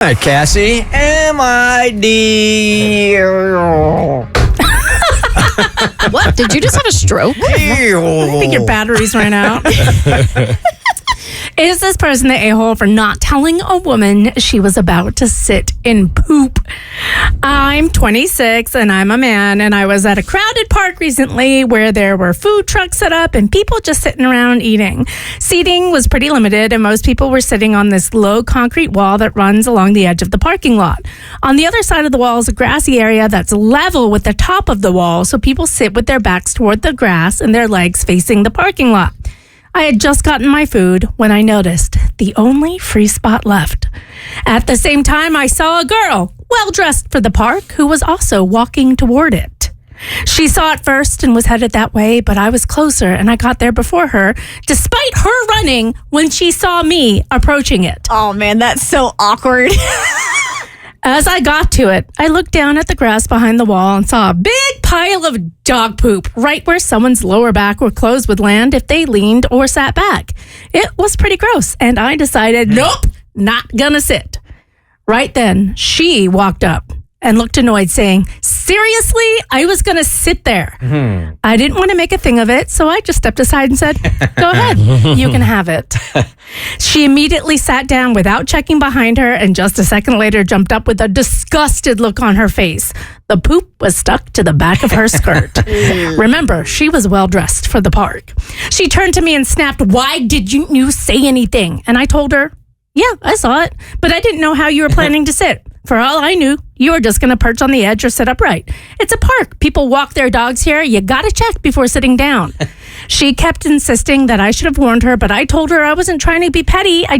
All right, Cassie. M-I-D. What? Did you just have a stroke? I think your batteries ran out. Is this person the a-hole for not telling a woman she was about to sit in poop? I'm 26 and I'm a man, and I was at a crowded park recently where there were food trucks set up and people just sitting around eating. Seating was pretty limited, and most people were sitting on this low concrete wall that runs along the edge of the parking lot. On the other side of the wall is a grassy area that's level with the top of the wall, so people sit with their backs toward the grass and their legs facing the parking lot. I had just gotten my food when I noticed the only free spot left. At the same time, I saw a girl, well-dressed for the park, who was also walking toward it. She saw it first and was headed that way, but I was closer and I got there before her, despite her running when she saw me approaching it. Oh, man, that's so awkward. As I got to it, I looked down at the grass behind the wall and saw a big pile of dog poop right where someone's lower back or clothes would land if they leaned or sat back. It was pretty gross, and I decided, nope, not gonna sit. Right then, she walked up and looked annoyed, saying, seriously, I was gonna sit there. I didn't want to make a thing of it, so I just stepped aside and said, go ahead, you can have it. She immediately sat down without checking behind her, and just a second later jumped up with a disgusted look on her face. The poop was stuck to the back of her skirt. Remember, she was well dressed for the park. She turned to me and snapped, why did you say anything? And I told her, yeah, I saw it, but I didn't know how you were planning to sit. For all I knew, you were just going to perch on the edge or sit upright. It's a park. People walk their dogs here. You got to check before sitting down. She kept insisting that I should have warned her, but I told her I wasn't trying to be petty. I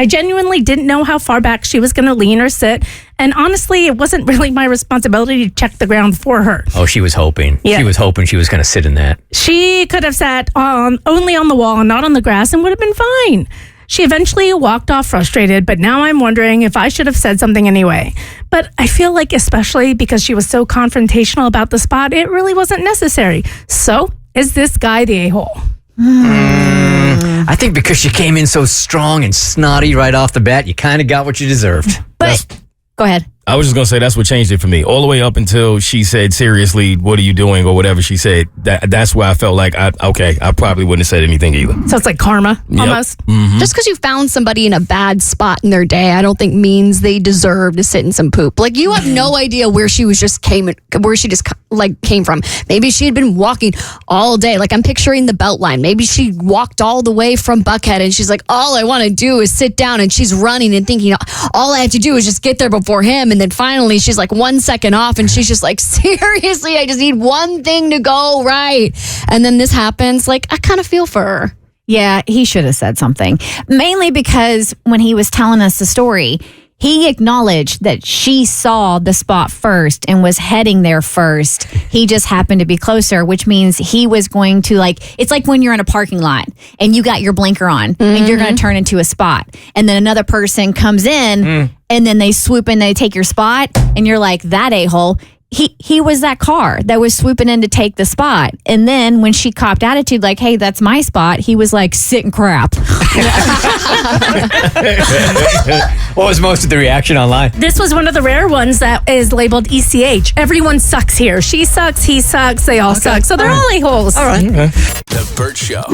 genuinely didn't know how far back she was going to lean or sit. And honestly, it wasn't really my responsibility to check the ground for her. Oh, she was hoping. Yeah. She was hoping she was going to sit in that. She could have sat only on the wall and not on the grass and would have been fine. She eventually walked off frustrated, but now I'm wondering if I should have said something anyway. But I feel like, especially because she was so confrontational about the spot, it really wasn't necessary. So, is this guy the a-hole? I think because she came in so strong and snotty right off the bat, you kind of got what you deserved. But go ahead. I was just going to say that's what changed it for me. All the way up until she said, seriously, what are you doing? Or whatever she said. That's where I felt like, I probably wouldn't have said anything either. So it's like karma, almost. Mm-hmm. Just because you found somebody in a bad spot in their day, I don't think means they deserve to sit in some poop. Like, you have no idea where she came from. Maybe she had been walking all day. Like, I'm picturing the Beltline. Maybe she walked all the way from Buckhead and she's like, all I want to do is sit down, and she's running and thinking, all I have to do is just get there before him. And then finally she's like 1 second off and she's just like, seriously, I just need one thing to go right. And then this happens. Like, I kind of feel for her. Yeah, he should have said something. Mainly because when he was telling us the story, he acknowledged that she saw the spot first and was heading there first. He just happened to be closer, which means he was going to, it's like when you're in a parking lot and you got your blinker on and you're going to turn into a spot. And then another person comes in and then they swoop in, they take your spot, and you're like, that a-hole. He was that car that was swooping in to take the spot. And then when she copped attitude, like, hey, that's my spot, he was like, sit and crap. What was most of the reaction online? This was one of the rare ones that is labeled ECH. Everyone sucks here. She sucks, he sucks, they all suck. So they're all a-holes. All right. The Bert Show.